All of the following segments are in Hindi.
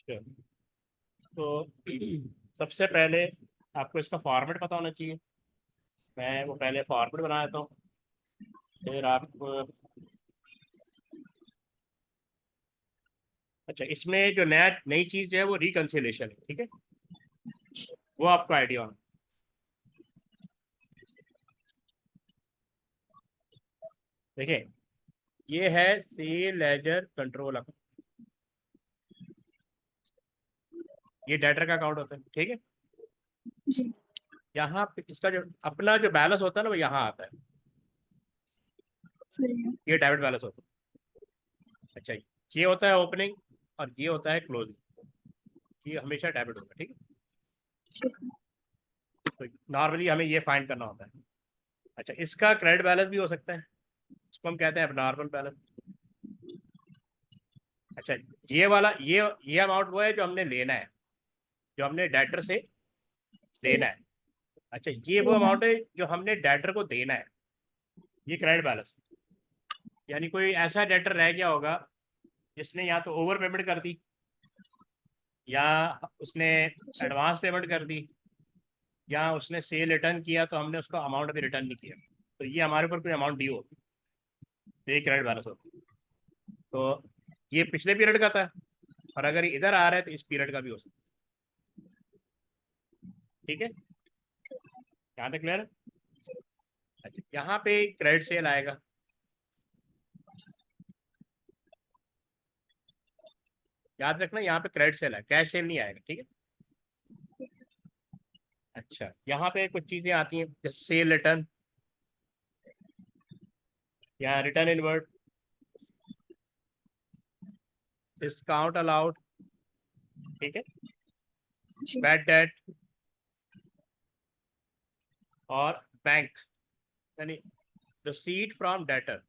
तो सबसे पहले आपको इसका फॉर्मेट पता होना चाहिए। मैं वो पहले फॉर्मेट बना देता हूँ, फिर आप अच्छा, इसमें जो नई चीज़ जो है वो रिकन्सिलेशन है, ठीक है, वो आपको आइडिया होना। देखिए, ये है सी लेजर कंट्रोल अकाउंट, ये डेटर का अकाउंट होता है, ठीक है। जी। यहाँ पे इसका जो अपना जो बैलेंस होता है ना वो यहाँ आता है, सही है। ये डेबिट बैलेंस होता है। अच्छा, ये होता है ओपनिंग और ये होता है क्लोजिंग, ये हमेशा डेबिट होगा, ठीक है। ठीक है। तो नॉर्मली हमें ये फाइंड करना होता है। अच्छा, इसका क्रेडिट बैलेंस भी हो सकता है, इसको हम कहते हैं एबनॉर्मल बैलेंस। अच्छा, ये वाला ये अमाउंट वो है जो हमने लेना है, जो हमने डेटर से सही लेना है। है। अच्छा, ये वो लेना है। अमाउंट है जो हमने डेटर को देना है, ये क्रेडिट बैलेंस। यानी कोई ऐसा डेटर रह गया होगा जिसने या तो ओवर पेमेंट कर दी, या उसने जी। एडवांस पेमेंट कर दी, या उसने सेल रिटर्न किया तो हमने उसका अमाउंट अभी रिटर्न नहीं किया, तो ये हमारे ऊपर कोई अमाउंट ड्यू होती है, तो ये क्रेडिट बैलेंस होती है। तो ये पिछले पीरियड का था, और अगर ये इधर आ रहा है तो इस पीरियड का भी हो सकता है, ठीक है। यहाँ तक क्लियर है। अच्छा, यहाँ पे क्रेडिट सेल आएगा, याद रखना यहाँ पे क्रेडिट सेल है, कैश सेल नहीं आएगा, ठीक है। अच्छा, यहाँ पे कुछ चीज़ें आती हैं जैसे सेल रिटर्न या रिटर्न इनवर्ट, डिस्काउंट अलाउड, ठीक है, जी। बैड डेट, और बैंक, यानी receipt from debtor,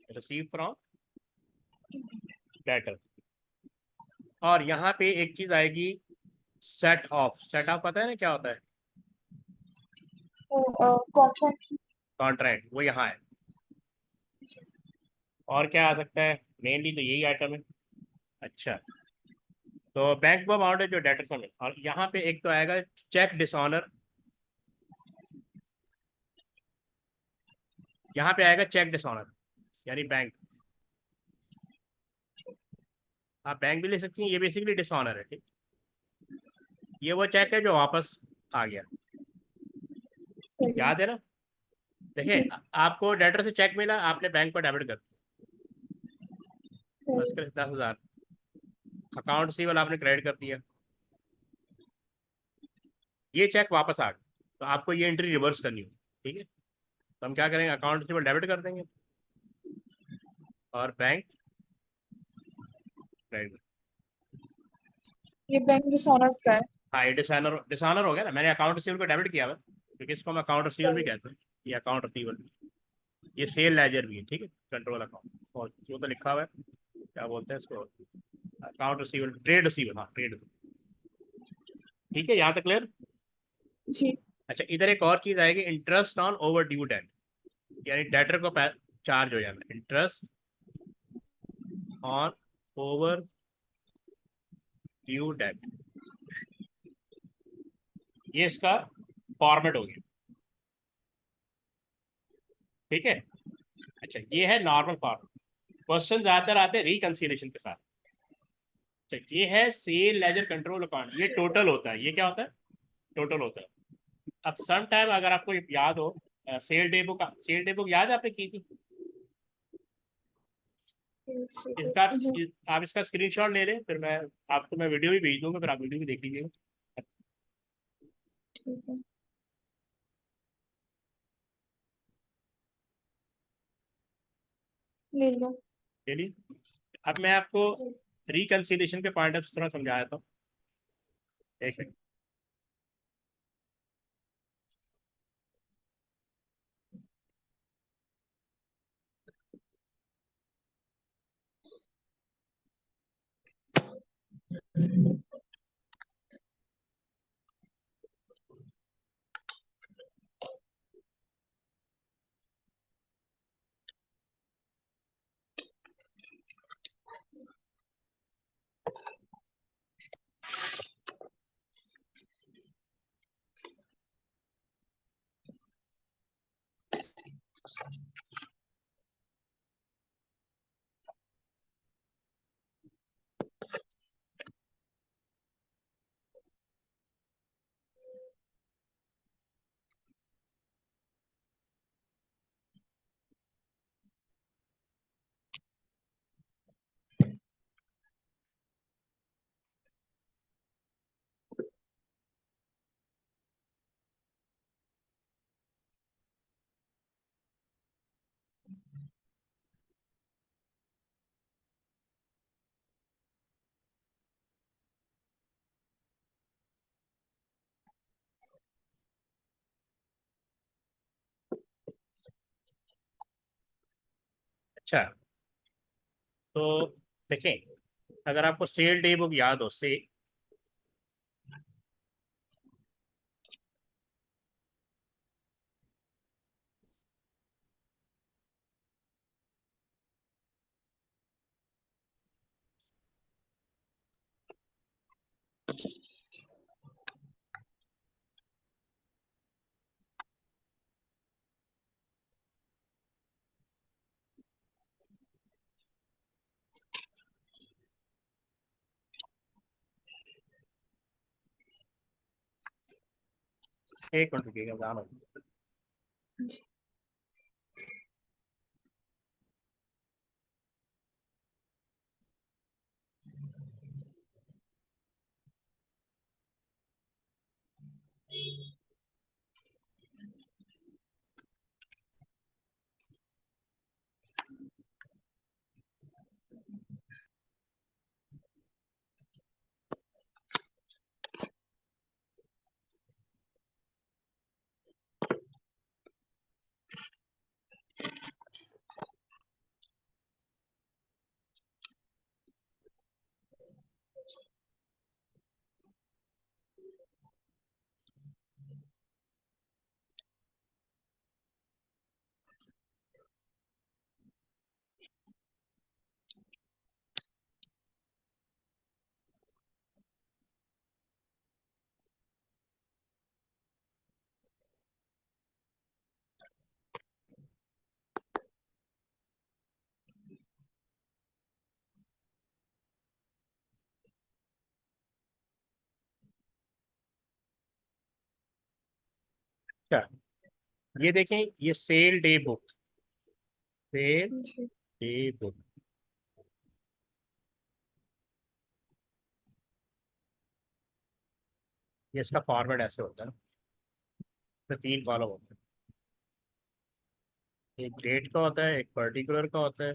receive from debtor. और यहाँ पे एक चीज आएगी सेट ऑफ, सेट ऑफ पता है ना क्या होता है? तो कॉन्ट्रैक्ट। कॉन्ट्रैक्ट, वो यहाँ है। और क्या आ सकता है? मेनली तो यही आइटम है। अच्छा, तो बैंक वो अमाउंट है जो डेटर से मिले, और यहाँ पे एक तो आएगा चेक डिसऑनर, यहाँ पे आएगा चेक डिसऑनर, यानी बैंक, आप बैंक भी ले सकती हैं, ये बेसिकली डिसऑनर है, ठीक। ये वो चेक है जो वापस आ गया, सही है। याद है ना। देखिए, जी। आपको डेटर से चेक मिला, आपने बैंक को डेबिट कर दिया, सही बस है। कर 10,000, अकाउंट सी वाला आपने क्रेडिट कर दिया, ये चेक वापस आ गया, तो आपको ये एंट्री रिवर्स करनी होगी, ठीक है। तो हम क्या करेंगे, अकाउंट रिसीवेबल डेबिट कर देंगे और बैंक क्रेडिट। ये बैंक डिसऑनर का है। हाँ, ये डिसऑनर डिसऑनर हो गया ना, मैंने अकाउंट रिसीवेबल को डेबिट किया हुआ है, क्योंकि इसको हम अकाउंट रिसीवेबल भी सही है। कहते हैं, ये अकाउंट रिसीवेबल, ये सेल लेजर भी है, ठीक है, कंट्रोल अकाउंट, और वो तो लिखा हुआ है, क्या बोलते हैं इसको, अकाउंट रिसीवेबल, ट्रेड रिसीवेबल, हाँ ट्रेड, ठीक है, यहाँ तक क्लियर। जी। अच्छा, इधर एक और चीज़ आएगी, interest on overdue date, यानी डेटर को चार्ज हो जाना, interest on overdue date, ये इसका फॉर्मेट हो गया, ठीक है। अच्छा, ये है नॉर्मल फॉर्मेट। क्वेश्चन ज्यादातर आते हैं रिकंसिलेशन के साथ। अच्छा, ये है सेल लेजर कंट्रोल अकाउंट, ये टोटल होता है, ये क्या होता है? टोटल होता है। अब सम टाइम अगर आपको याद हो, सेल डे बुक याद है आपने की थी? इसका जी। आप इसका स्क्रीनशॉट ले लें, फिर मैं वीडियो भी भेज दूंगा, फिर आप वीडियो भी देख लीजिएगा। ठीक है। ले लो। चलिए, अब मैं आपको जी। रिकंसिलेशन के पॉइंट ऑफ थोड़ा समझाया था, एक मिनट। अच्छा, तो देखें, अगर आपको सेल डे बुक याद हो, से एक मिनट रुकिएगा, ध्यान रखिए। जी। अच्छा, ये देखें, ये सेल डे बुक, सेल जी। डे बुक, ये इसका फॉर्मेट ऐसे होता है ना, तो तीन कॉलम होते हैं, एक डेट का होता है, एक पर्टिकुलर का होता है,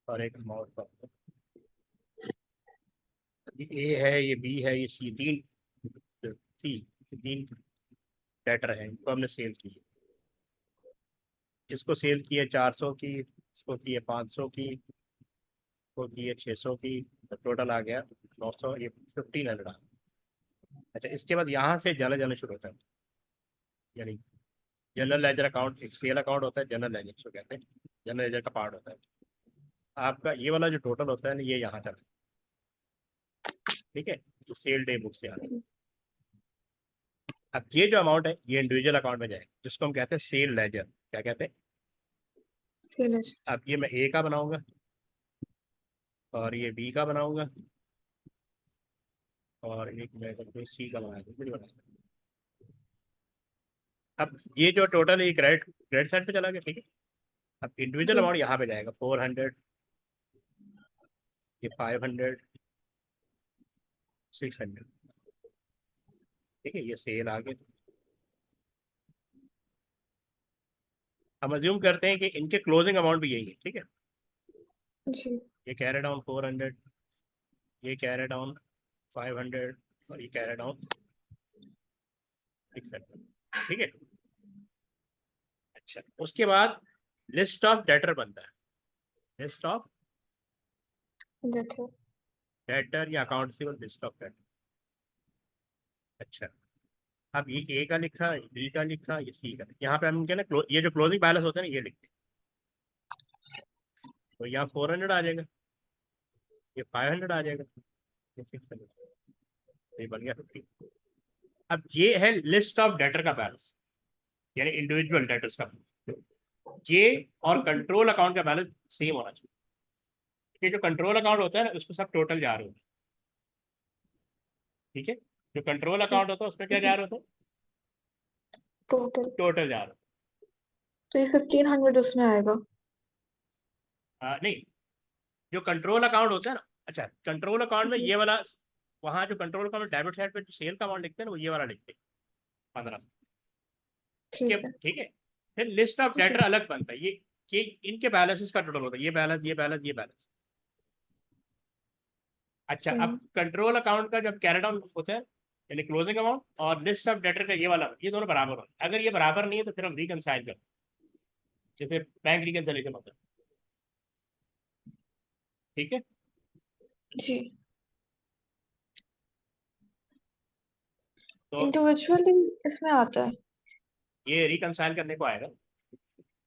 और एक अमाउंट का होता है। ये ए है, ये बी है, ये सी, तीन लेटर हैं, इनको हमने सेल किए। इसको सेल किए 400 की, इसको किए 500 की, इसको किए 600 की, तो टोटल आ गया 900, ये 1500 आ। अच्छा, इसके बाद यहाँ से जर्नल जाना शुरू होता है, यानी जनरल लेजर अकाउंट, एक सेल अकाउंट होता है, जनरल लेजर इसको कहते हैं, जनरल लेजर का पार्ट होता है। आपका ये वाला जो टोटल होता है ना, ये यहाँ चला, ठीक है, तो सेल डे बुक से आता है। जी। अब ये जो अमाउंट है, ये इंडिविजुअल अकाउंट में जाएगा, जिसको हम कहते हैं सेल लेजर, क्या कहते हैं। सेलेज। अब ये मैं ए का बनाऊंगा, और ये बी का बनाऊंगा, और एक मैं सी का बनाऊंगा। अब ये जो टोटल है, ये क्रेडिट क्रेडिट साइड पे चला गया, ठीक है। अब इंडिविजुअल जी। अमाउंट यहाँ पे जाएगा, 400, ये 500, 600, ठीक है, ये सेल आ गया। हम अज्यूम करते हैं कि इनके क्लोजिंग अमाउंट भी यही है, ठीक है। जी। ये कैरी डाउन 400, ये कैरी डाउन 500, और ये कैरी डाउन 600, ठीक है। अच्छा, उसके बाद लिस्ट ऑफ डेटर बनता है, लिस्ट ऑफ डेटर। डेटर या account receivable, list of debtor. अच्छा, अब ये ए का लिखा, बी का लिखा, ये सी का, यहाँ पे हम क्या ना, ये जो क्लोजिंग बैलेंस होता है ना, ये लिखते हैं। तो यहाँ 400 आ जाएगा, ये 500 आ जाएगा, ये 600, ये बन गया 50। अब ये है लिस्ट ऑफ डेटर का बैलेंस, यानी इंडिविजुअल डेटर्स का, ये और कंट्रोल अकाउंट का बैलेंस सेम होना चाहिए। कि जो कंट्रोल अकाउंट होता है ना उसमें सब टोटल जा रहे होते हैं, ठीक है। जो कंट्रोल ठीक। अकाउंट होता है उसमें क्या जा रहे होते हैं, टोटल। टोटल जा रहे तो ये 1500 उसमें आएगा। नहीं, जो कंट्रोल अकाउंट होता है ना, अच्छा कंट्रोल अकाउंट में जी। ये वाला, वहाँ जो कंट्रोल अकाउंट डेबिट साइड पे जो सेल का अमाउंट लिखते हैं ना वो ये वाला लिखते हैं 15। इसके ठीक है। ठीक है। फिर लिस्ट ऑफ जी। डेटर अलग बनता है, ये इनके बैलेंसेस का टोटल होता है, ये बैलेंस ये बैलेंस ये बैलेंस। अच्छा अब सेम। कंट्रोल अकाउंट का जब कैरी डाउन होता है यानी क्लोजिंग अमाउंट, और लिस्ट ऑफ डेटर का ये वाला, ये दोनों बराबर होते हैं। अगर ये बराबर नहीं है तो फिर हम रिकनसाइल करते हैं, जैसे बैंक रिकनसाइलेशन होता है, ठीक है। जी। तो इंडिविजुअली इसमें आता है। ये रिकनसाइल करने को आएगा।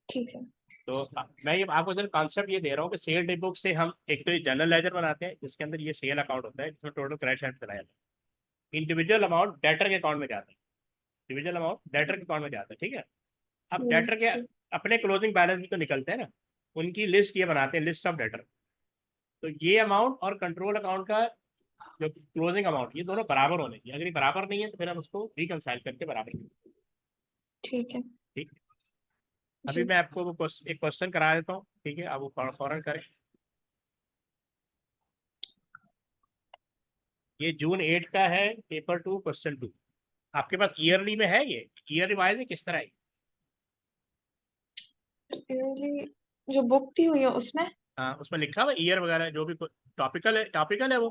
ठीक है। तो मैं ये आपको जरा कॉन्सेप्ट ये दे रहा हूँ कि सेल डे बुक से हम एक तो ये जनरल लेजर बनाते हैं जिसके अंदर ये सेल अकाउंट होता है जिसमें टोटल क्रेडिट साइड चलाया जाता है, इंडिविजुअल अमाउंट डेटर के अकाउंट में जाता है, इंडिविजुअल अमाउंट डेटर के अकाउंट में जाता है, ठीक है। अब डेटर के जी। अपने क्लोजिंग बैलेंस भी तो निकलते हैं ना, उनकी लिस्ट ये बनाते हैं, लिस्ट ऑफ डेटर। तो ये अमाउंट और कंट्रोल अकाउंट का जो क्लोजिंग अमाउंट, ये दोनों बराबर होने चाहिए। अगर ये बराबर नहीं है तो फिर हम उसको रिकनसाइल करके बराबर करेंगे, ठीक है। ठीक। अभी जी। मैं आपको एक क्वेश्चन करा देता हूँ, ठीक है, अब वो फौरन करें। ये जून 8 का है, पेपर 2 क्वेश्चन 2। आपके पास ईयरली में है, ये ईयरली वाइज है किस तरह है? Yearly जो बुक दी हुई है उसमें। हाँ उसमें लिखा हुआ ईयर वगैरह जो भी टॉपिकल है वो।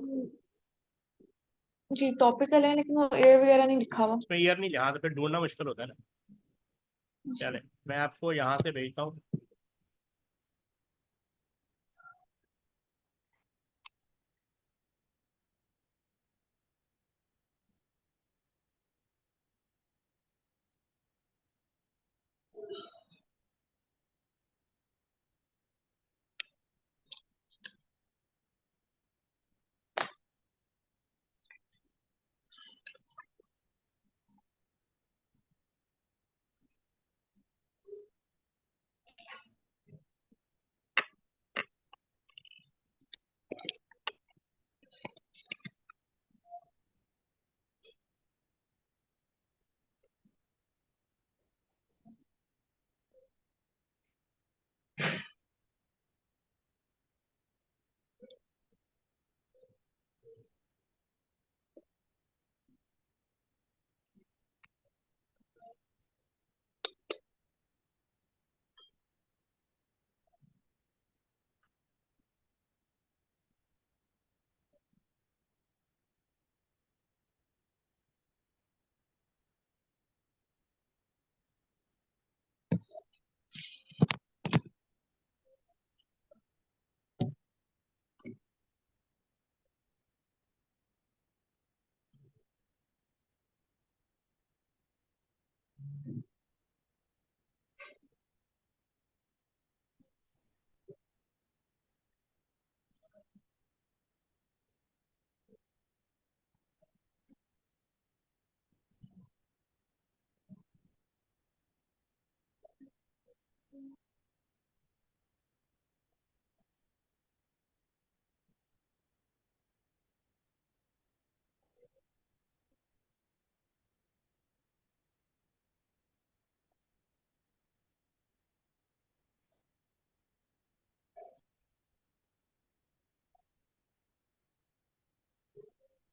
जी टॉपिकल है लेकिन वो एयर वगैरह नहीं लिखा हुआ। उसमें ईयर नहीं, यहाँ तो फिर ढूंढना मुश्किल होता है ना। चले मैं आपको यहाँ से भेजता हूँ।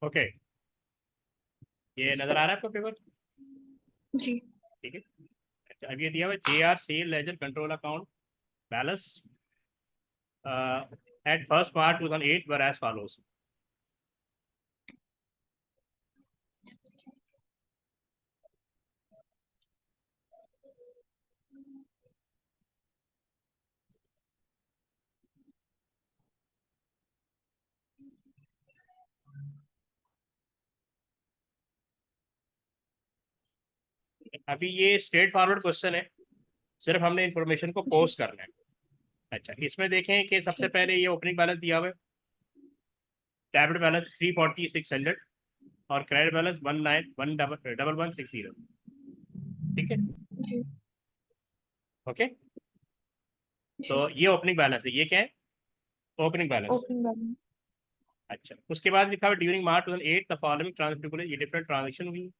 ओके, ये नजर आ रहा है आपको पेपर, जी। ठीक है। अच्छा अब ये दिया हुआ J R sale ledger control account balance at first March 2008 were as follows. अभी ये स्ट्रेट फॉरवर्ड क्वेश्चन है, सिर्फ हमने इंफॉर्मेशन को जी। पोस्ट करना है। अच्छा इसमें देखें कि सबसे ठीक है। पहले ये ओपनिंग बैलेंस दिया हुआ है, डेबिट बैलेंस 340,600 और क्रेडिट बैलेंस 191,160, ठीक है। जी ओके, जी तो ये ओपनिंग बैलेंस है, ये क्या है, ओपनिंग बैलेंस। Opening balance. अच्छा, उसके बाद लिखा हुआ during March 2008 the following transfer, ये डिफरेंट ट्रांजेक्शन हुई,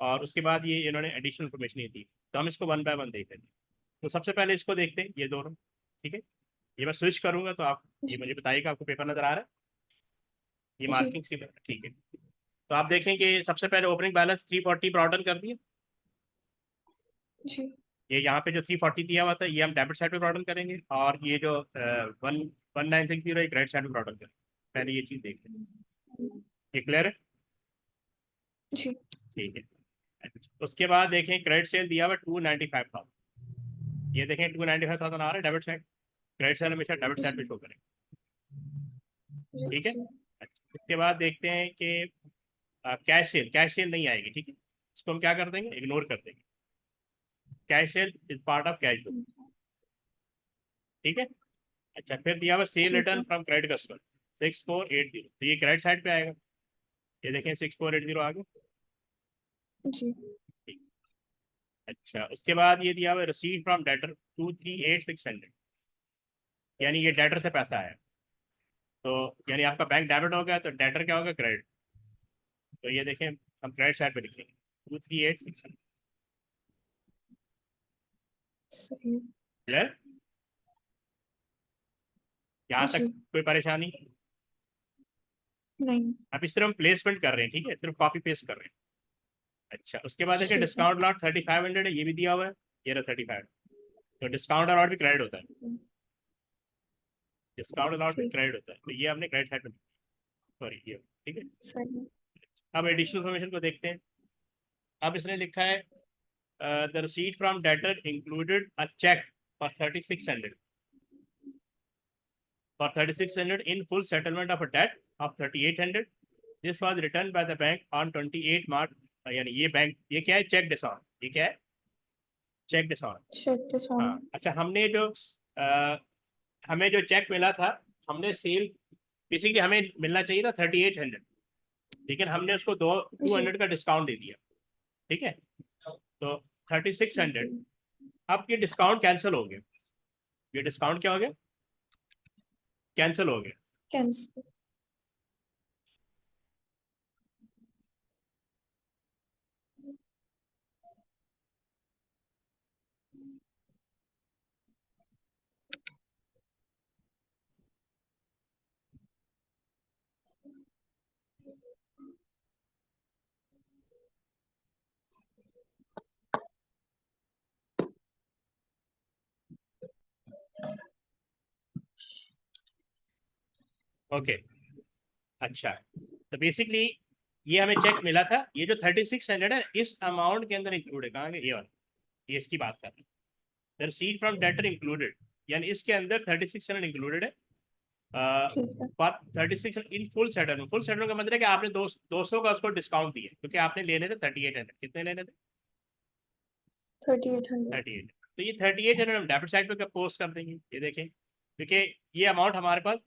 और उसके बाद ये इन्होंने एडिशनल इन्फॉर्मेशन ये दी, तो हम इसको वन बाय वन देख लेते हैं। तो सबसे पहले इसको देखते हैं, ये दोनों, ठीक है। ये मैं स्विच करूंगा तो आप ये जी मुझे बताइएगा, आपको पेपर नजर आ रहा है, ये जी मार्किंग सी, ठीक है। तो आप देखें कि सबसे पहले ओपनिंग बैलेंस 340 पर ऑर्डर कर दिया, जी ये यहाँ पे जो 340 दिया हुआ था ये हम डेबिट साइड पे ऑर्डर करेंगे, और ये जो 1960 एक क्रेडिट साइड पे ऑर्डर करेंगे। पहले ये चीज़ देखते हैं, ये क्लियर है, जी ठीक है। अच्छा, उसके बाद देखें क्रेडिट सेल दिया हुआ 295,000, ये देखें 295,000 आ रहा है डेबिट साइड, क्रेडिट सेल हमेशा डेबिट साइड पे जी शो करें, जी ठीक है। जी अच्छा, इसके बाद देखते हैं कि कैश सेल नहीं आएगी, ठीक है, इसको हम क्या कर देंगे, इग्नोर कर देंगे, cash cell is part of cash book, ठीक है। अच्छा, फिर दिया हुआ सेल ठीक रिटर्न है। फ्रॉम क्रेडिट कस्टमर 6480, तो ये क्रेडिट साइड पे आएगा, ये देखें 6480 आ गया, जी ठीक। अच्छा, उसके बाद ये दिया हुआ रिसीव फ्रॉम डेटर 238,600, यानी ये डेटर से पैसा आया, तो यानी आपका बैंक डेबिट हो गया तो डेटर क्या होगा, क्रेडिट, तो ये देखें हम क्रेडिट साइड पे लिखेंगे 238,600, सही है। क्लियर, यहाँ तक जी कोई परेशानी। नहीं। अभी सिर्फ हम प्लेसमेंट कर रहे हैं, ठीक है, सिर्फ कॉपी पेस्ट कर रहे हैं। अच्छा, उसके बाद देखिए ठीक है। डिस्काउंट लॉट 3500 है, ये भी दिया हुआ है, ये रहा 35, तो डिस्काउंट अलॉट भी क्रेडिट होता है, डिस्काउंट अलॉट भी ठीक। क्रेडिट होता है, तो ये हमने क्रेडिट साइड में, सॉरी ये, ठीक है। सही है। अब एडिशनल इन्फॉर्मेशन को देखते हैं, अब इसने लिखा है the receipt from debtor included a cheque for 3600, for 3600 in full settlement of a debt of 3800, this was returned by the bank on 28 March, यानी ये बैंक, ये क्या है, चेक डिसऑन, ये क्या है, चेक डिसऑन। चेक के हाँ, सामने। अच्छा, हमने जो हमें जो चेक मिला था, हमने सेल, बेसिकली हमें मिलना चाहिए था 3800, लेकिन हमने उसको दो टू जी हंड्रेड का डिस्काउंट दे दिया, ठीक है, तो थर्टी सिक्स ठीक है। हंड्रेड अब ये डिस्काउंट कैंसिल हो गया, ये डिस्काउंट क्या हो गया, कैंसिल हो गया। कैंसिल। ओके, अच्छा, तो बेसिकली ये हमें चेक मिला था, ये जो 3600 है इस अमाउंट के अंदर इंक्लूड है, कहाँ ये वाला, ये इसकी बात कर रहे हैं, रिसीट फ्रॉम डेटर इंक्लूडेड, यानी इसके अंदर 3600 इंक्लूडेड है, ठीक है। पर 36 in full settlement, full settlement का मतलब है कि आपने 200 का उसको डिस्काउंट दिया, क्योंकि आपने लेने थे 3800, कितने लेने थे, 3800। 38, तो ये 3800 हम डेबिट साइड पे पोस्ट कर देंगे, ये देखें, क्योंकि ये अमाउंट हमारे पास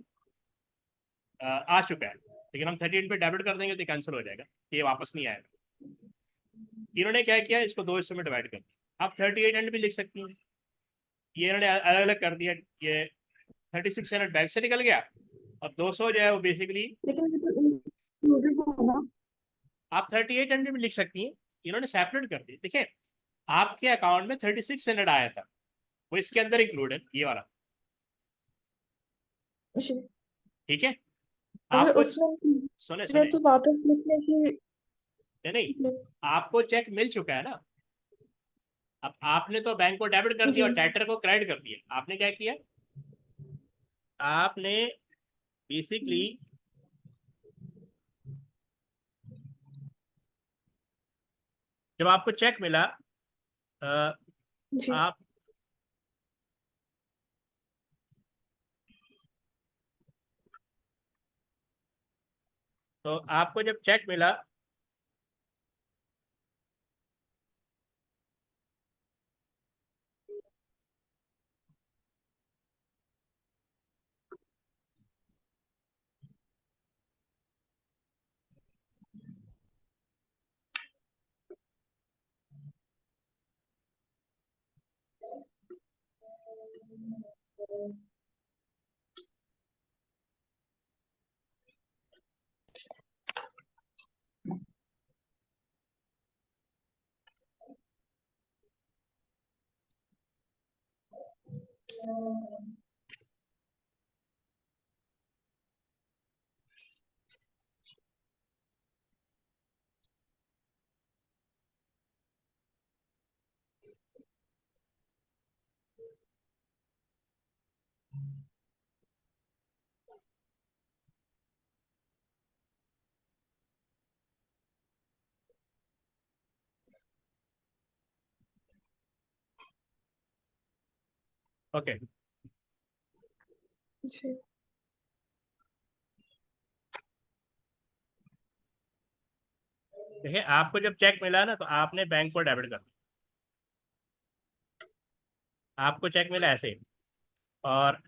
आ चुका है, लेकिन हम 38 पे डेबिट कर देंगे तो कैंसिल हो जाएगा, ये वापस नहीं आएगा। इन्होंने क्या किया, इसको दो हिस्सों में डिवाइड कर दिया, आप 3800 भी लिख सकती हैं, ये इन्होंने अलग अलग कर दिया, ये 3600 बैंक से निकल गया, और 200 जो है वो बेसिकली लेकिन ये तो इंक्लूडेड है ना। आप 3800 भी लिख सकती हैं, इन्होंने सेपरेट कर दिया, देखिए आपके अकाउंट में 3600 आया था, वो इसके अंदर इंक्लूडेड ये वाला, जी। ठीक है, अगर आपको उसमें सुने included है सुने, तो वापस लिखने की। नहीं नहीं, आपको चेक मिल चुका है ना, अब आपने तो बैंक को डेबिट कर दिया जी और डेटर को क्रेडिट कर दिया, आपने क्या किया, आपने बेसिकली जब आपको चेक मिला, अ, जी आप तो आपको जब चेक मिला, ओके, जी देखिए आपको जब चेक मिला ना तो आपने बैंक को डेबिट कर दिया। आपको चेक मिला ऐसे, और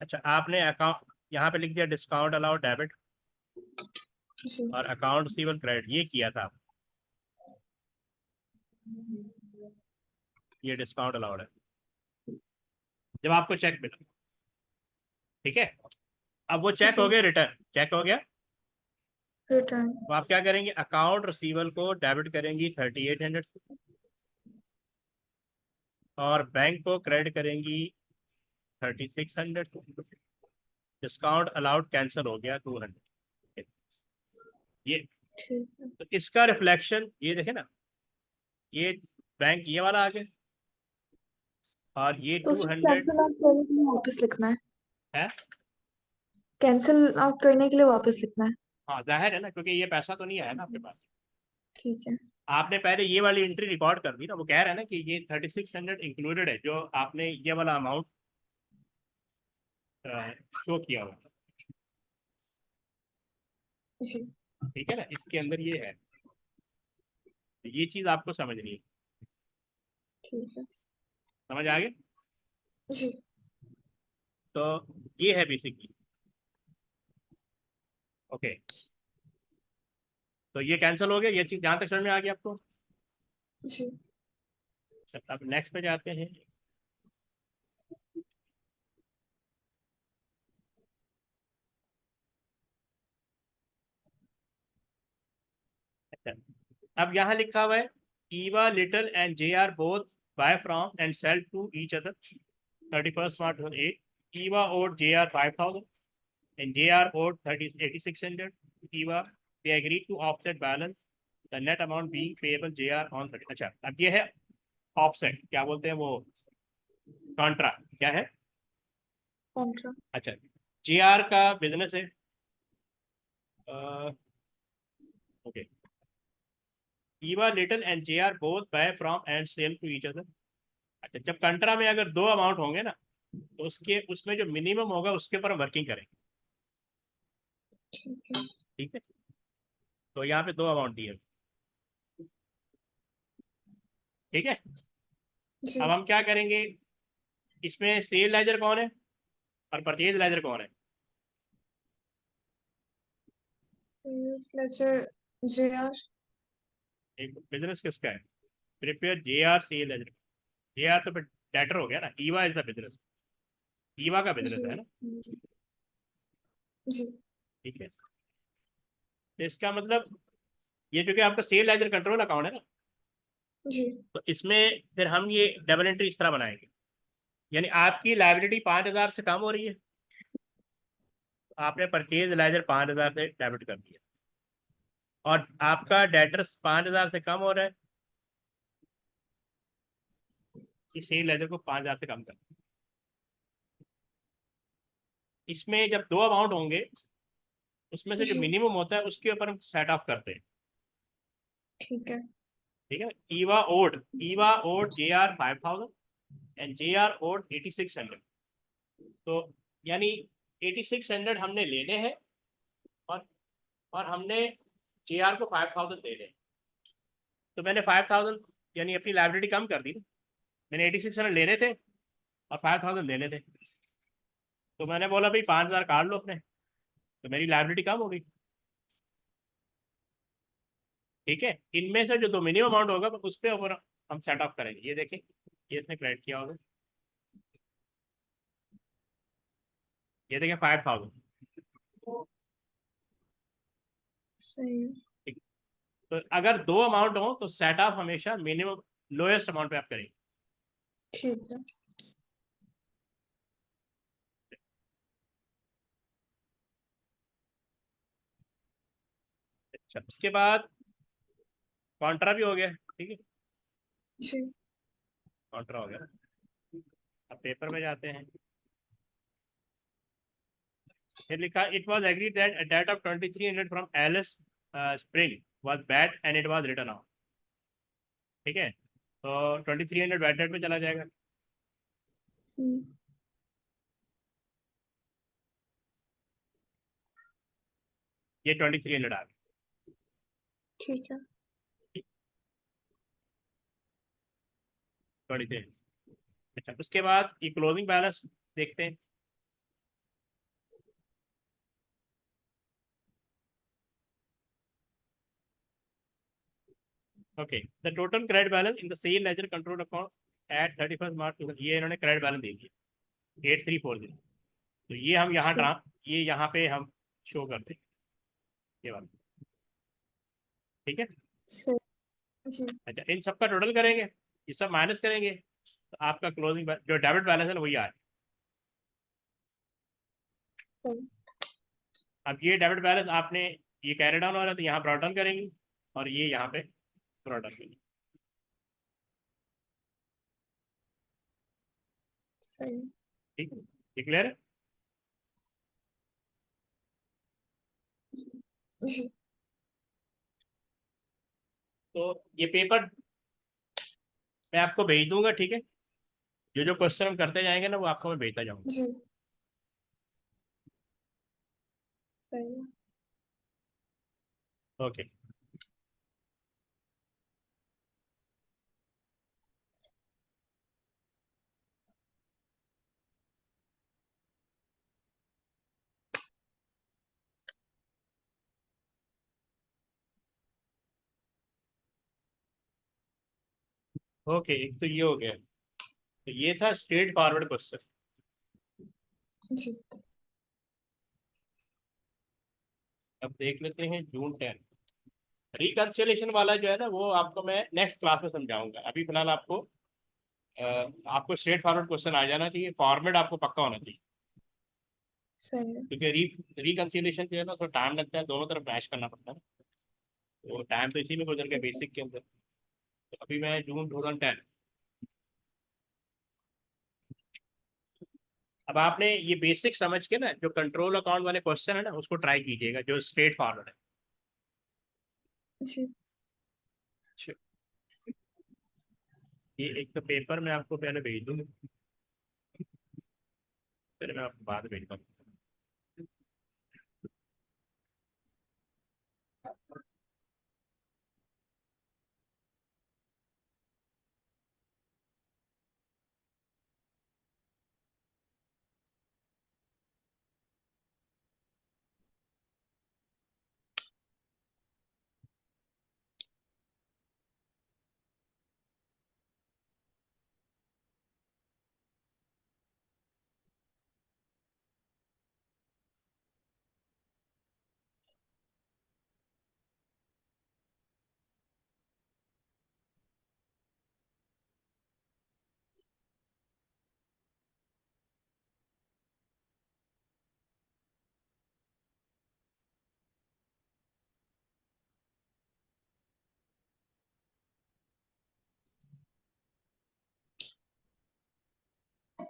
अच्छा आपने अकाउंट यहाँ पे लिख दिया डिस्काउंट अलाउड डेबिट, जी और अकाउंट रिसीवेबल क्रेडिट ये किया था। ये डिस्काउंट अलाउड है जब आपको चेक मिला, ठीक है। अब वो चेक जी हो गया, रिटर्न चेक हो गया, रिटर्न तो आप क्या करेंगे, अकाउंट रिसीवेबल को डेबिट करेंगी 3800 और बैंक को क्रेडिट करेंगी 3600। डिस्काउंट अलाउड कैंसिल हो गया 200। ये ठीक है। तो इसका रिफ्लेक्शन ये देखे ना, ये बैंक ये वाला आ गया, और ये तो उसको 200 कैंसिल आउट करने के लिए वापस लिखना है। है। कैंसिल आउट करने के लिए वापस लिखना है। हाँ जाहिर है ना, क्योंकि ये पैसा तो नहीं आया ना आपके पास। ठीक है। आपने पहले ये वाली एंट्री रिकॉर्ड कर दी ना, वो कह रहा है ना कि ये 3600 इंक्लूडेड है, जो आपने ये वाला अमाउंट शो किया हुआ, जी ठीक है ना, इसके अंदर ये है। ये चीज आपको समझनी है, ठीक है। समझ आ गए। जी तो ये है बेसिकली, ओके। तो ये कैंसिल हो गया, ये चीज जहां तक समझ में आ गई आपको। जी अब नेक्स्ट पे जाते हैं। अच्छा, अब यहाँ लिखा हुआ है Eva Little and J R both buy from and sell to each other 31st March 2008। Eva owed J R 5000 and JR owed 8600 EVA. They agreed to offset balance, the net amount being payable JR on 30। अच्छा अब ये है ऑफसेट, क्या बोलते हैं वो, कॉन्ट्रा क्या है। कॉन्ट्रा अच्छा, JR का बिजनेस है, okay. Eva Little and JR both buy from and sell to each other. अच्छा, जब कंट्रा में अगर दो अमाउंट होंगे ना, तो उसके उसमें जो मिनिमम होगा उसके ऊपर हम वर्किंग करेंगे, ठीक है। ठीक है। तो यहाँ पे दो अमाउंट दिए, ठीक है। जी अब हम क्या करेंगे, इसमें सेल लेजर कौन है और परचेज लेजर कौन है। Sales ledger JR. एक बिजनेस किसका है, prepare J R C L. J R तो डेटर हो गया ना, Eva is the business, Eva का बिजनेस जी है ना, जी ठीक है। तो इसका मतलब ये जो कि आपका सेल लेजर कंट्रोल अकाउंट है ना, जी तो इसमें फिर हम ये डबल एंट्री इस तरह बनाएंगे, यानी आपकी लाइबिलिटी 5000 से कम हो रही है, तो आपने परचेज लेजर 5000 से डेबिट कर दिया, और आपका डेटर्स 5000 से कम हो रहा है, इस सेल लेजर को 5000 से कम कर। इसमें जब दो अमाउंट होंगे, उसमें से जो जी मिनिमम होता है उसके ऊपर हम सेट ऑफ करते हैं, ठीक है। ठीक है। Eva owed J R 5000 and J R owed 8600। तो यानी 8600 हमने लेने हैं, और हमने जे आर को 5000 देने हैं। तो मैंने 5000 यानी अपनी लाइबिलिटी कम कर दी ना, मैंने 8600 लेने थे और 5000 देने थे, तो मैंने बोला भाई 5000 काट लो अपने, तो मेरी लाइबिलिटी कम हो गई, ठीक है। इनमें से जो दो मिनिमम अमाउंट होगा उस पर ऊपर हम सेट ऑफ करेंगे। ये देखें, ये इसने क्रेडिट किया होगा, ये देखें 5000। सही है। ठीक। तो अगर दो अमाउंट हो तो सेट ऑफ हमेशा मिनिमम लोएस्ट अमाउंट पे आप करेंगे। ठीक है। अच्छा, उसके बाद कॉन्ट्रा भी हो गया, ठीक है। जी। कॉन्ट्रा हो गया। अब पेपर में जाते हैं। फिर लिखा it was agreed that a debt of 2300 from Alice Spring was bad and it was written off. ठीक है, तो 2300 बैड डेट पे चला जाएगा। हम्म, ये 2300 आ गया। ठीक है। 23। अच्छा, उसके बाद ये क्लोजिंग बैलेंस देखते हैं। Okay, the total credit balance in the sale ledger control account at 31 March, ये इन्होंने क्रेडिट बैलेंस दे दिया 8340। तो ये हम यहाँ ठीक। ये यहाँ पे हम शो करते हैं, ये वाला। ठीक है। सही। जी। अच्छा, इन सबका टोटल करेंगे, ये सब माइनस करेंगे, तो आपका क्लोजिंग जो डेबिट बैलेंस है ना वही आए। सही। अब ये डेबिट बैलेंस आपने, ये कैरी डाउन हो रहा है तो यहाँ ब्रॉट डाउन करेंगे, और ये यहाँ पे ब्रॉट डाउन करेंगे। सही। ठीक है, ये क्लियर है। जी। तो ये पेपर मैं आपको भेज दूंगा, ठीक है। जो जो क्वेश्चन हम करते जाएंगे ना वो आपको मैं भेजता जाऊंगा। जी। सही है। ओके। ओके, एक तो ये हो गया, तो ये था स्ट्रेट फॉरवर्ड क्वेश्चन। जी। अब देख लेते हैं जून 10। रिकंसिलेशन वाला जो है ना वो आपको मैं नेक्स्ट क्लास में समझाऊंगा। अभी फिलहाल आपको स्ट्रेट फॉरवर्ड क्वेश्चन आ जाना चाहिए, फॉर्मेट आपको पक्का होना चाहिए। सही है। क्योंकि रिकंसिलेशन जो है ना थोड़ा टाइम लगता है, दोनों तरफ मैच करना पड़ता है। तो टाइम तो इसी में गुजर गया ठीक है। बेसिक के अंदर। तो अभी मैं जून 2010। अब आपने ये बेसिक समझ के ना जो कंट्रोल अकाउंट वाले क्वेश्चन है ना उसको ट्राई कीजिएगा जो स्ट्रेट फॉरवर्ड है। जी। अच्छा, ये एक तो पेपर मैं आपको पहले भेज दूँ, फिर मैं आपको बाद में भेजता हूँ।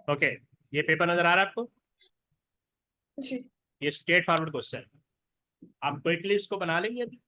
ओके, ये पेपर नजर आ रहा है आपको। जी। ये स्ट्रेट फॉरवर्ड क्वेश्चन, आप क्विकली इसको बना लेंगे अभी।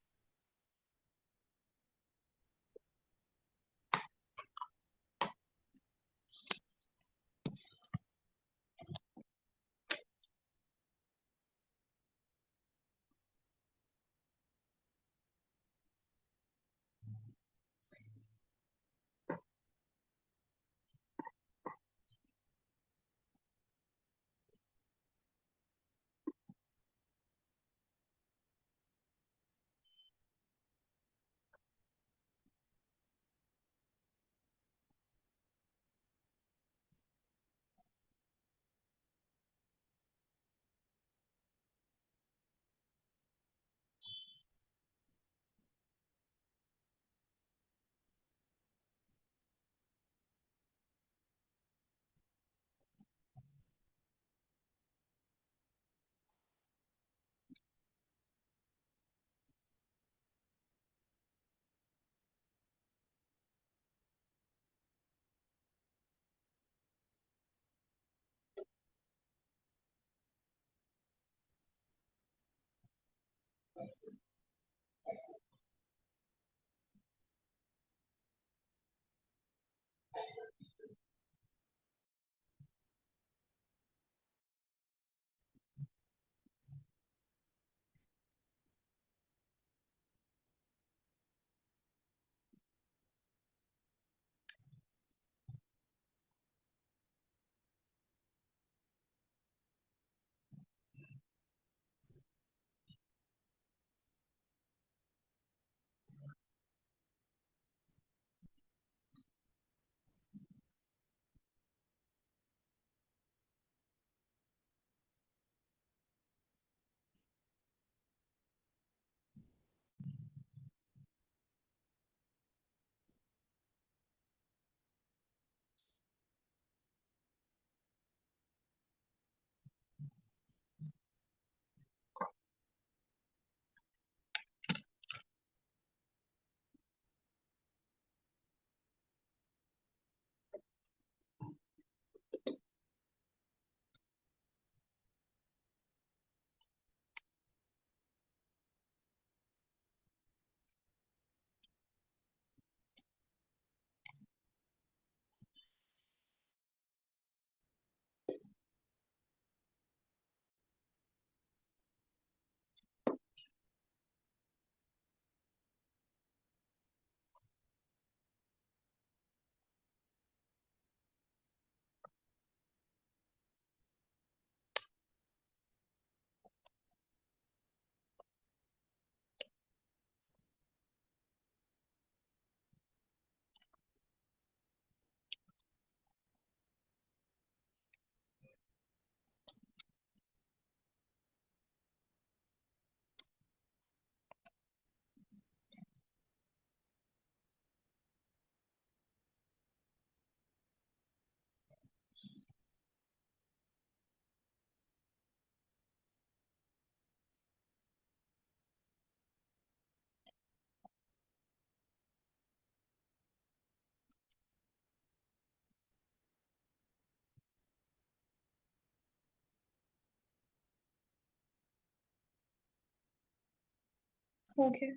ओके।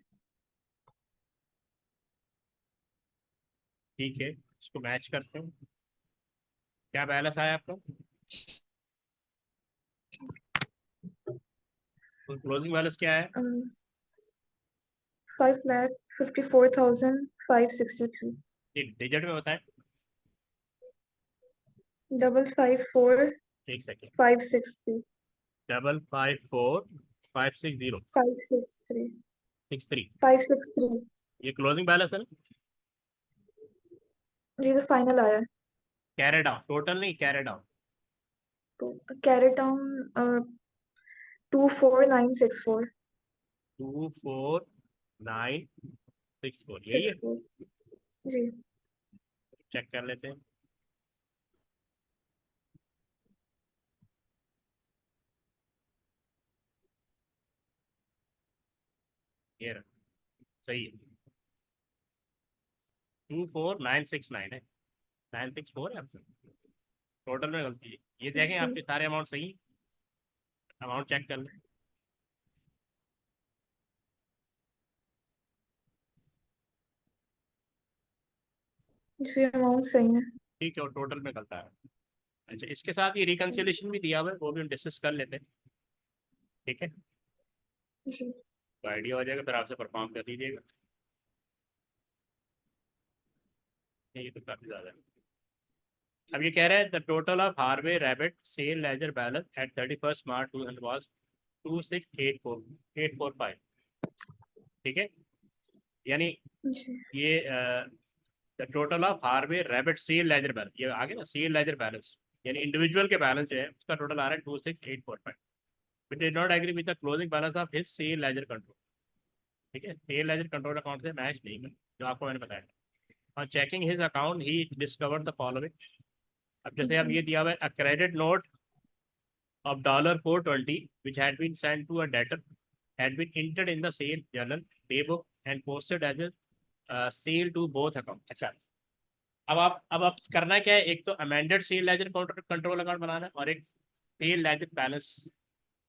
ठीक है, इसको मैच करते हैं। क्या बैलेंस आया आपका? क्लोजिंग बैलेंस क्या है? 5,54,563। एक डिजिट में बताएं। 554 एक सेकेंड। 563 554560 563 63। 563। ये क्लोजिंग बैलेंस है ना? जी तो फाइनल आया। कैरेड आउट, टोटल नहीं, कैरेड आउट। तो कैरेट डाउन 24964 24964, यही है। 64। जी। चेक कर लेते हैं। ये रहा, सही है। 24969 है, 964 है आपका। टोटल में गलती है, ये देखें जी। आपके सारे अमाउंट सही। अमाउंट चेक कर लें। जी अमाउंट सही है। ठीक है, और टोटल में गलता है। अच्छा, इसके साथ ये रिकंसिलेशन भी दिया हुआ है, वो भी हम डिस्कस कर लेते हैं। ठीक है, जी। तो आइडिया हो जाएगा, फिर आपसे परफॉर्म कर दीजिएगा। ये तो काफ़ी ज़्यादा है। अब ये कह रहे हैं the total of Harvey Rabbit sale ledger balance at 31 March 2000 was 26845। ठीक है, यानी जी। ये the total of Harvey Rabbit sale ledger balance, ये आगे ना सेल लेजर बैलेंस, यानी इंडिविजुअल के बैलेंस जो है उसका टोटल आ रहा है 26845। We did not agree with the closing balance of his sale ledger control. ठीक है, सेल लेजर कंट्रोल अकाउंट से मैच नहीं कर, जो आपको मैंने बताया। और checking his account he discovered the following. अब जैसे अब जी। ये दिया हुआ है a credit note of $420 which had been sent to a debtor had been entered in the sale journal daybook and posted as a sale to both account। अच्छा, अब आप करना क्या है, एक तो amended sale ledger control account बनाना है, और एक सेल लेजर बैलेंस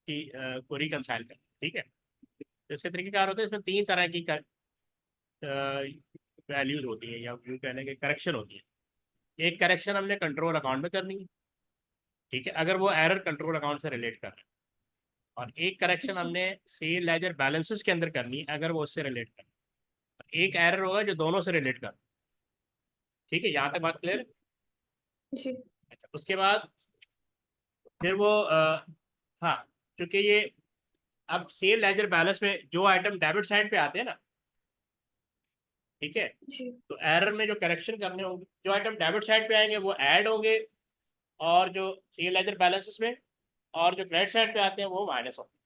की को रिकंसाइल करना। ठीक है, तो इसके तरीकेकार होते हैं, इसमें तीन तरह की वैल्यूज होती है, या यूँ कहने के करेक्शन होती है। एक करेक्शन हमने कंट्रोल अकाउंट में करनी है, ठीक है, अगर वो एरर कंट्रोल अकाउंट से रिलेट कर रहा है। और एक करेक्शन जी। हमने सेल लेजर बैलेंसेस के अंदर करनी है, अगर वो उससे रिलेट कर। एक एरर होगा जो दोनों से रिलेट कर। ठीक है, यहाँ तक बात क्लियर है? जी। अच्छा, उसके बाद फिर वो हाँ, क्योंकि ये अब सेल लेजर बैलेंस में जो आइटम डेबिट साइड पे आते हैं ना, ठीक है, जी। तो एरर में जो करेक्शन करने होंगे, जो आइटम डेबिट साइड पे आएंगे वो ऐड होंगे, और जो सेल लेजर बैलेंसेस में और जो क्रेडिट साइड पे आते हैं वो माइनस होंगे।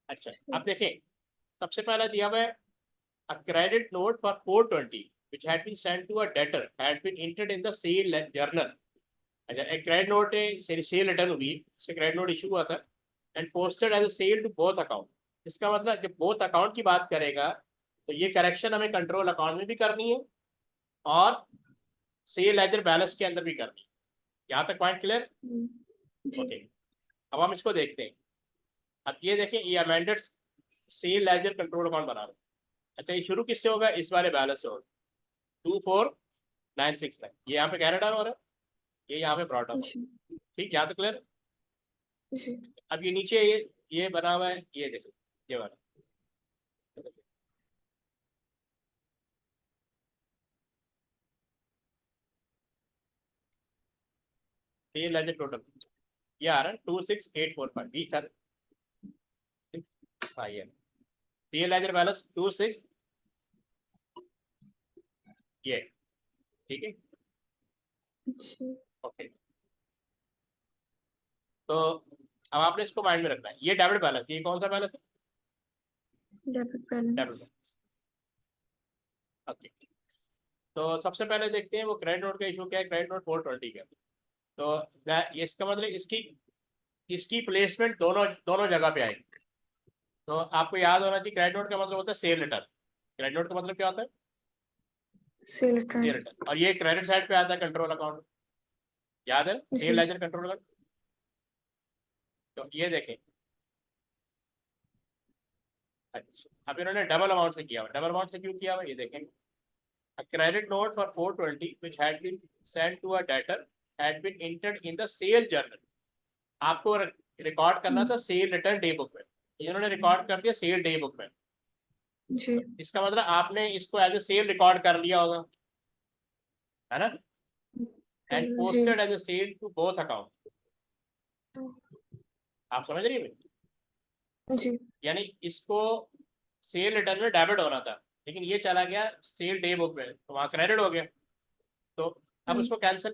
अच्छा, अब देखें, सबसे पहला दिया हुआ है a credit note for 420 which had been sent to a debtor had been entered in the sale journal। अच्छा, एक क्रेडिट नोट है, सेल रिटर्न हुई, उससे क्रेडिट नोट इशू हुआ था, and posted as a sale to both account. इसका मतलब जब बोथ अकाउंट की बात करेगा तो ये करेक्शन हमें कंट्रोल अकाउंट में भी करनी है और सेल लेजर बैलेंस के अंदर भी करनी है। यहाँ तक पॉइंट क्लियर? जी। ओके, अब हम इसको देखते हैं। अब ये देखें, ये amended sale ledger control account बना रहे हैं। अच्छा, ये शुरू किससे होगा? इस वाले बैलेंस से होगा, 24969। ये यहाँ पे कैरेट डाउन हो रहा है, ये यहाँ पे ब्रॉट डाउन हो जी। रहा है। ठीक, यहाँ तक क्लियर? जी। अब ये नीचे ये बना हुआ है, ये देखो, ये वाला, ये लेजर टोटल ये आ रहा है 26845 ठीक है। हाँ, ये लेजर बैलेंस 26, ये ठीक है। जी। ओके, तो अब आपने इसको माइंड में रखना है, ये डेबिट बैलेंस, ये कौन सा बैलेंस है? Debit debit balance. Balance. Okay, तो सबसे पहले देखते हैं वो क्रेडिट नोट का इशू क्या है। क्रेडिट नोट 420 का, तो इसका मतलब इसकी इसकी प्लेसमेंट दोनों दोनों जगह पे आएगी। तो आपको याद होना चाहिए, क्रेडिट नोट का मतलब होता है सेल रिटर्न। क्रेडिट नोट का मतलब क्या होता है? Sale sale return. रिटर्न। और ये क्रेडिट साइड पे आता है कंट्रोल अकाउंट, याद है, सेल जी। Ledger control account. तो ये देखें, अच्छा, अब इन्होंने डबल अमाउंट से किया हुआ, डबल अमाउंट से क्यों किया हुआ ये देखेंगे। A credit note for 420 which had been sent to a debtor had been entered in the sale journal. आपको रिकॉर्ड करना था सेल रिटर्न डे बुक में, इन्होंने रिकॉर्ड कर दिया सेल डे बुक में। जी इसका मतलब आपने इसको एज ए सेल रिकॉर्ड कर लिया होगा, है ना, एंड जी posted as a sale to both account. आप समझ रही है, जी यानी इसको सेल रिटर्न में डेबिट होना था, लेकिन ये चला गया सेल डे बुक में, तो वहाँ क्रेडिट हो गया। तो अब उसको कैंसिल,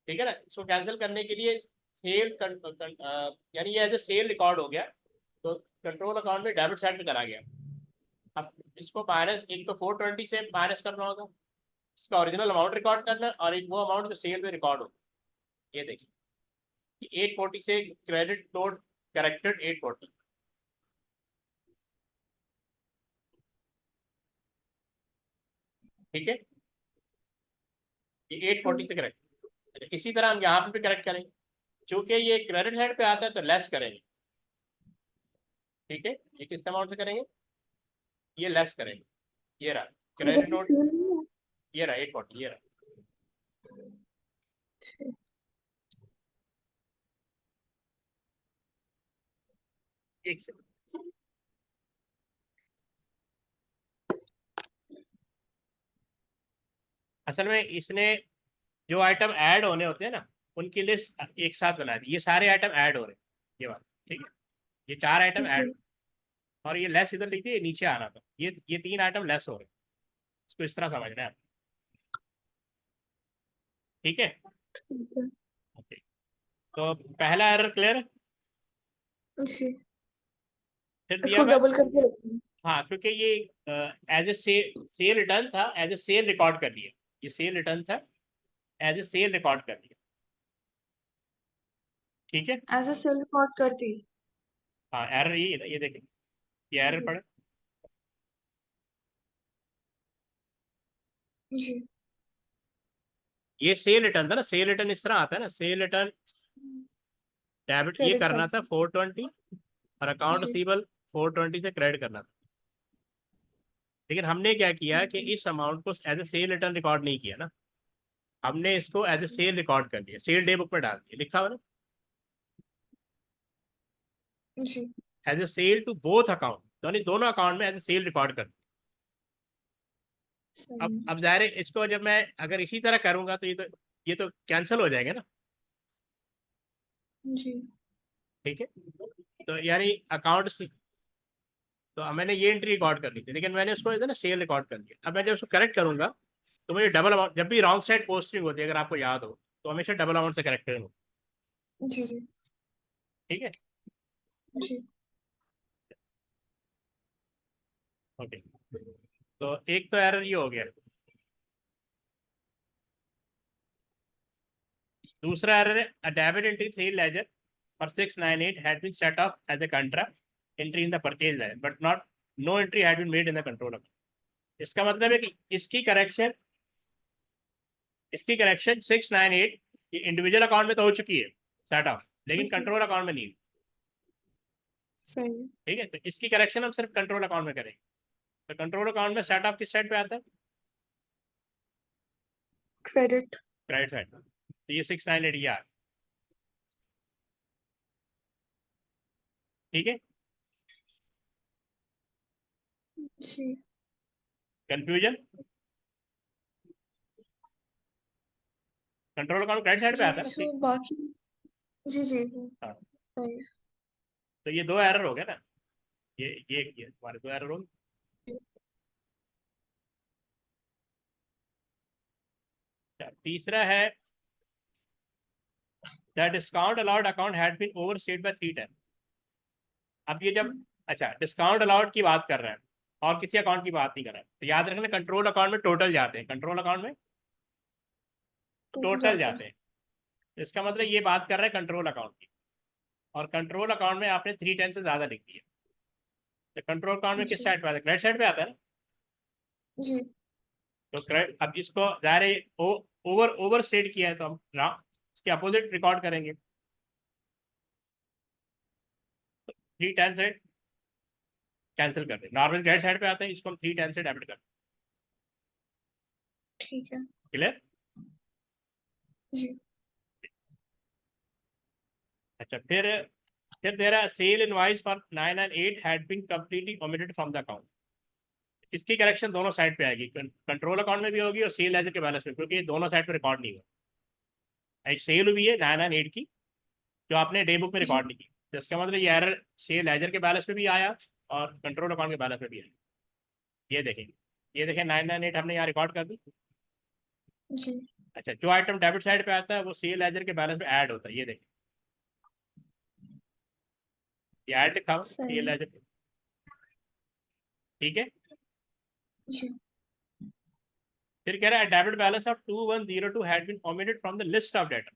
ठीक है ना, इसको कैंसिल करने के लिए सेल यानी ये एज ए सेल रिकॉर्ड हो गया, तो कंट्रोल अकाउंट में डेबिट साइड में करा गया। अब इसको माइनस, एक तो 420 से माइनस करना होगा, इसका ओरिजिनल अमाउंट रिकॉर्ड करना है, और एक वो अमाउंट जो सेल में रिकॉर्ड हो। ये देखिए 840 से क्रेडिट नोट करेक्टेड 840, ठीक है, ये 840 से करेक्ट। इसी तरह हम यहाँ पे भी करेक्ट करेंगे, चूंकि ये क्रेडिट साइड पे आता है तो लेस करेंगे, ठीक है, ये किस अमाउंट से करेंगे, ये लेस करेंगे, ये रहा क्रेडिट नोट, ये रहा 840, ये रहा। एक सेकंड, असल में इसने जो आइटम ऐड होने होते हैं ना, उनकी लिस्ट एक साथ बना दी, ये सारे आइटम ऐड हो रहे हैं, ये बात ठीक है, ये 4 आइटम जी ऐड, और ये लेस इधर लिख दिए, ये नीचे आ रहा था, ये 3 आइटम लेस हो रहे हैं, इसको इस तरह समझना है आप, ठीक है। ठीक है ओके, तो पहला एरर क्लियर, जी फिर दिया इसको हुआ है, डबल करके रखना हाँ क्योंकि ये एज ए सेल रिटर्न था, एज ए सेल रिकॉर्ड कर लिया, ये सेल रिटर्न था, एज ए सेल रिकॉर्ड कर लिया, ठीक है। एज अ सेल रिकॉर्ड कर दी हाँ एरर ये देखिए, ये एरर पड़े, जी ये सेल रिटर्न था ना, सेल रिटर्न इस तरह आता है ना, सेल रिटर्न डेबिट ये क्रेडिट करना साइड था 420, और अकाउंट जी रिसीवेबल 420 से क्रेडिट करना था, लेकिन हमने क्या किया कि इस अमाउंट को as a sale return record नहीं किया ना, हमने इसको एज ए सेल रिकॉर्ड कर दिया, सेल डे बुक में डाल दिया, लिखा हुआ ना, जी as a sale to both account, यानी दोनों अकाउंट में एज ए सेल रिकॉर्ड कर दिया। सही अब जाहिर है इसको जब मैं अगर इसी तरह करूंगा तो ये तो कैंसिल हो जाएंगे ना, जी ठीक है, तो यानी अकाउंट, तो मैंने ये एंट्री रिकॉर्ड कर ली थी, लेकिन मैंने उसको ना सेल रिकॉर्ड कर दिया। अब मैं जब उसको करेक्ट करूंगा तो मुझे डबल अमाउंट, जब भी रॉन्ग साइड पोस्टिंग होती है अगर आपको याद हो, तो हमेशा डबल अमाउंट से करेक्ट करेंगे, जी जी ठीक है। जी ओके, तो एक तो एरर ये हो गया, दूसरा एरर है a debit entry sale ledger for 698 had been set up as a contract entry in the purchase ledger but not no entry had been made in the control account। इसका मतलब है कि इसकी करेक्शन 698 ये इंडिविजुअल अकाउंट में तो हो चुकी है सेट ऑफ, लेकिन जी कंट्रोल अकाउंट में नहीं, सही ठीक है, तो इसकी करेक्शन हम सिर्फ कंट्रोल अकाउंट में करेंगे। तो कंट्रोल अकाउंट में सेट ऑफ किस साइड पे आता है, क्रेडिट क्रेडिट साइड, तो ये 698 ये आ रहा है, ठीक है। जी confusion, control account credit side पे ये आता है जो ना, बाकी जी जी हाँ, सही तो ये 2 एरर हो गए ना, ये हमारे 2 एरर हो गए। तीसरा है the discount allowed account had been overstated by 3 time. अब ये जब, अच्छा डिस्काउंट अलाउड की बात कर रहे हैं और किसी अकाउंट की बात नहीं कर रहे हैं, तो याद रखना कंट्रोल अकाउंट में टोटल जाते हैं, कंट्रोल अकाउंट में टोटल टोटल जाता जाते है हैं, इसका मतलब ये बात कर रहे हैं कंट्रोल अकाउंट की, और कंट्रोल अकाउंट में आपने 310 से ज्यादा लिख दिया, तो कंट्रोल अकाउंट में किस जी साइड पे आता है, क्रेडिट साइड पे आता है ना, जी तो क्रेडिट, अब इसको जाहिर ओवर ओवर स्टेट किया है तो हम इसके अपोजिट रिकॉर्ड करेंगे, 310 से कैंसिल कर दे, नॉर्मल क्रेडिट साइड पे आते हैं, इसको हम 310 से डेबिट कर, ठीक है क्लियर? जी अच्छा, फिर तेरा sale invoice for 998 had been completely omitted from the account. इसकी करेक्शन दोनों साइड पे आएगी, कंट्रोल अकाउंट में भी होगी और सेल लेजर के बैलेंस में, क्योंकि दोनों साइड पे रिकॉर्ड नहीं हुआ। एक सेल हुई है 998 की जो आपने डे बुक में जी रिकॉर्ड नहीं की, तो इसका मतलब ये एरर सेल लेजर के बैलेंस में भी आया और कंट्रोल अकाउंट के बैलेंस में भी आया। ये देखें 998 हमने यहाँ रिकॉर्ड कर दी। जी अच्छा, जो आइटम डेबिट साइड पे आता है वो सेल लेजर के बैलेंस में ऐड होता है, ये देखें, ये ऐड लिखा हुआ सेल सही लेजर, ठीक है। जी फिर कह रहा है debit balance of 2102 had been omitted from the list of debtor.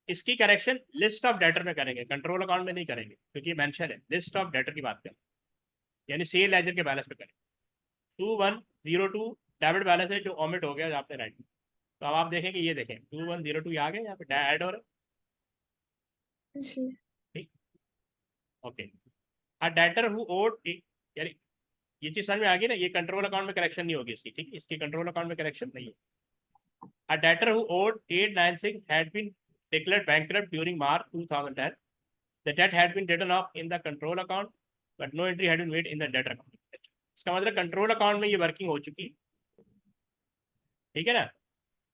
इसकी करेक्शन लिस्ट ऑफ डेटर में करेंगे, कंट्रोल अकाउंट में नहीं करेंगे, क्योंकि मेंशन है लिस्ट ऑफ डेटर की बात करें, यानी सेल लेजर के बैलेंस में करें। 2102 डेबिट बैलेंस है जो ओमिट हो गया आपने राइट। तो अब आप देखें कि ये देखें 2102 आ गया, यहाँ पे ऐड हो रहा है, जी ठीक, okay. A debtor who owed, यानी ये चीज समझ में आ गई ना, ये कंट्रोल अकाउंट में करेक्शन नहीं होगी इसकी, ठीक है, इसकी कंट्रोल अकाउंट में करेक्शन नहीं है। A debtor who owed 896 had been declared bankrupt during March 2010. The debt had been written off in the control account, but no entry had been made in the debtor account. इसका मतलब कंट्रोल अकाउंट में ये वर्किंग हो चुकी, ठीक है ना।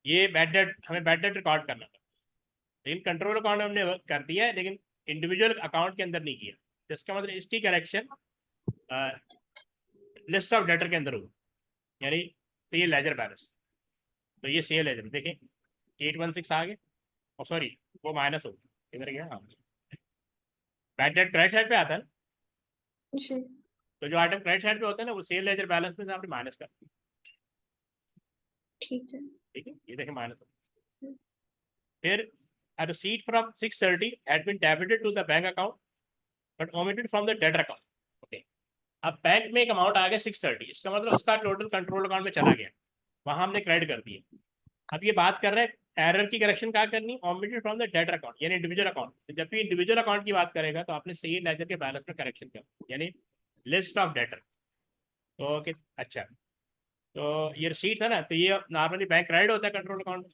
ये बैड डेट, हमें बैड डेट रिकॉर्ड करना था, लेकिन कंट्रोल अकाउंट में हमने कर दिया है, लेकिन इंडिविजुअल अकाउंट के अंदर नहीं किया। तो इसका मतलब इसकी करेक्शन लिस्ट ऑफ डेटर के अंदर होगी, यानी सेल लेजर बैलेंस। तो ये सेल लेजर देखें 816 आ गए, और सॉरी वो माइनस हो गया, इधर गया, हाँ बैड डेट क्रेडिट साइड पे आता है ना, जी तो जो आइटम क्रेडिट साइड पे होता है ना वो सेल लेजर बैलेंस में से आपने माइनस कर, ठीक है ठीक है, ये देखें माइनस। फिर a receipt from 630 had been debited to the bank account but omitted from the debtor account, okay। अब बैंक में एक अमाउंट आ गया 630, इसका मतलब उसका टोटल कंट्रोल अकाउंट में चला गया, वहां हमने क्रेडिट कर दिया। अब ये बात कर रहे हैं एरर की करेक्शन क्या करनी, omitted from the debtor account, यानी इंडिविजुअल अकाउंट। तो जब भी इंडिविजुअल अकाउंट की बात करेगा तो आपने सही लेजर के बैलेंस में करेक्शन कर, यानी लिस्ट ऑफ डेटर। तो अच्छा, तो ये रिसीट है ना, तो ये नॉर्मली बैंक क्रेडिट होता है कंट्रोल अकाउंट में,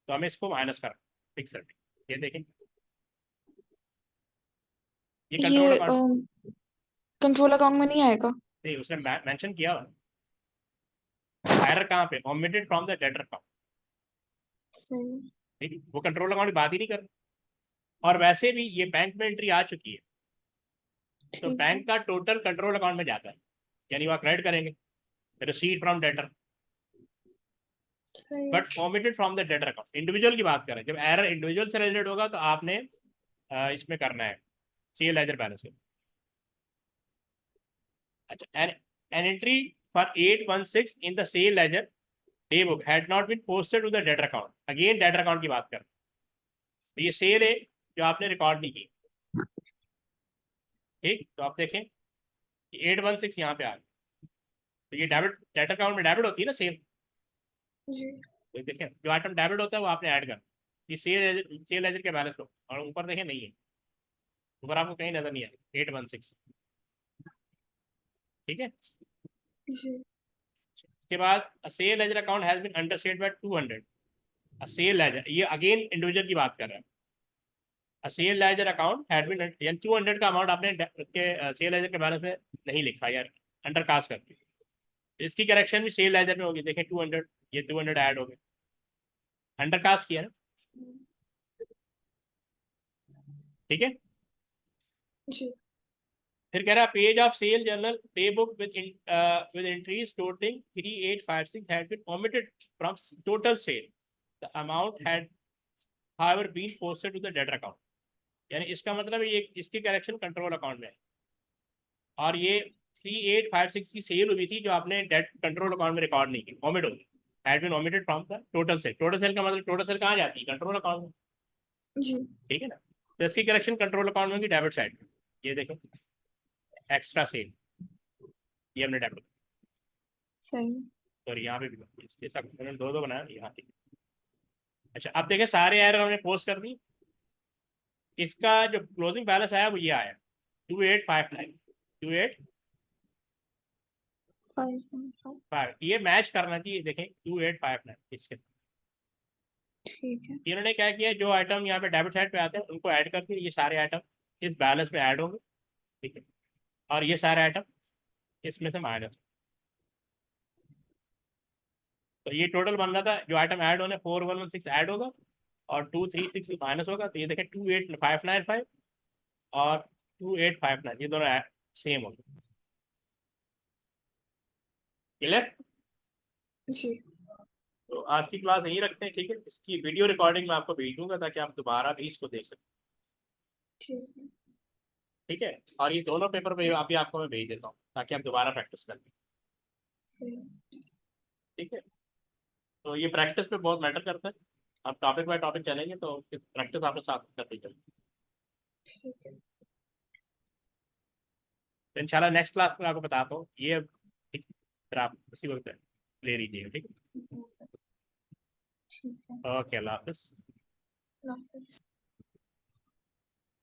तो हमें इसको माइनस कर 630, ये देखें ये ये कंट्रोल अकाउंट, कंट्रोल अकाउंट में नहीं आएगा नहीं उसने मेंशन किया हुआ एरर कहाँ पे, omitted from the debtor account, सही ठीक है, वो कंट्रोल अकाउंट की बात ही नहीं कर रहा। और वैसे भी ये बैंक में एंट्री आ चुकी है, तो ठीक है बैंक का टोटल कंट्रोल अकाउंट में जाता है, यानी वहाँ क्रेडिट करेंगे रिसीट फ्रॉम डेटर, सही but omitted from the debtor account. Individual की बात करें, जब एरर इंडिविजुअल से रिलेटेड होगा तो आपने इसमें करना है सीएल लेजर बैलेंस। अच्छा, an entry for 816 in the sale ledger day book had not been posted to the debtor account, again debtor account की बात कर, तो ये सेल है जो आपने रिकॉर्ड नहीं की, ठीक। तो आप देखें 816 यहाँ पे आ गया, तो ये डेबिट डेटर अकाउंट में डेबिट होती है ना सेल, जी तो देखें जो आइटम डेबिट होता है वो आपने ऐड करना, ये सेल लेजर के बैलेंस को, और ऊपर देखें नहीं है, ऊपर आपको कहीं नजर नहीं आएगा 816, ठीक है। जी उसके बाद sale ledger account has been understate by 200, sale ledger ये अगेन इंडिविजुअल की बात कर रहा है। Sale ledger account had been, यानी 200 का अमाउंट आपने सेल लेजर के बैलेंस में नहीं लिखा यार, अंडर कास्ट करके, इसकी करेक्शन भी सेल लेजर में होगी, देखें 200, ये 200 ऐड हो गए, अंडर कास्ट किया ना, ठीक है। जी फिर कह रहा है पेज ऑफ सेल जर्नल पे book with entries totalling 3856 had been omitted from total sale, the amount had however been posted to the debtor account, यानी इसका मतलब ये इसकी करेक्शन कंट्रोल अकाउंट में है, और ये 3856 की सेल हुई थी जो आपने डेट कंट्रोल अकाउंट में रिकॉर्ड नहीं की, ओमिट होगी, had been omitted from the total sale. Total sale का मतलब टोटल सेल कहाँ जाती है, कंट्रोल अकाउंट में, जी ठीक है ना। तो इसकी करेक्शन कंट्रोल अकाउंट में की डेबिट साइड, ये देखो एक्स्ट्रा सेल, ये हमने डेबिट, सही सॉरी यहाँ पे भी इसके सब मैंने दो दो बनाया यहाँ पे। अच्छा, अब देखें सारे एरर हमने पोस्ट कर दी, इसका जो क्लोजिंग बैलेंस आया वो ये आया 2859, 5.5 5 ये मैच करना चाहिए, देखें 2859 इसके। ठीक है। इन्होंने क्या किया, जो आइटम यहाँ पे डेबिट साइड पे आते हैं उनको ऐड करके ये सारे आइटम इस बैलेंस में ऐड होंगे, ठीक है, और ये सारे आइटम इसमें से माइनस। तो ये टोटल बन रहा था, जो आइटम ऐड होने 4116 ऐड होगा और 236 माइनस होगा, तो ये देखें 28595 और 2859 ये दोनों सेम होंगे। क्लियर? जी। तो आज की क्लास यहीं रखते हैं, ठीक है, इसकी वीडियो रिकॉर्डिंग मैं आपको भेज दूंगा ताकि आप दोबारा भी इसको देख सकें, ठीक है। ठीक है, और ये दोनों पेपर पे अभी आपको मैं भेज देता हूँ ताकि आप दोबारा प्रैक्टिस कर लें, सही। ठीक है। तो ये प्रैक्टिस पे बहुत मैटर करता है, आप टॉपिक बाय टॉपिक चलेंगे तो प्रैक्टिस आपके साथ करते चलेंगे। ठीक है। तो इंशाल्लाह नेक्स्ट क्लास में आपको बताता हूँ ये, ठीक, फिर आप उसी वक्त ले लीजिएगा, ठीक ठीक है। है। ओके, अल्लाह हाफिज़। अल्लाह हाफ़िज़।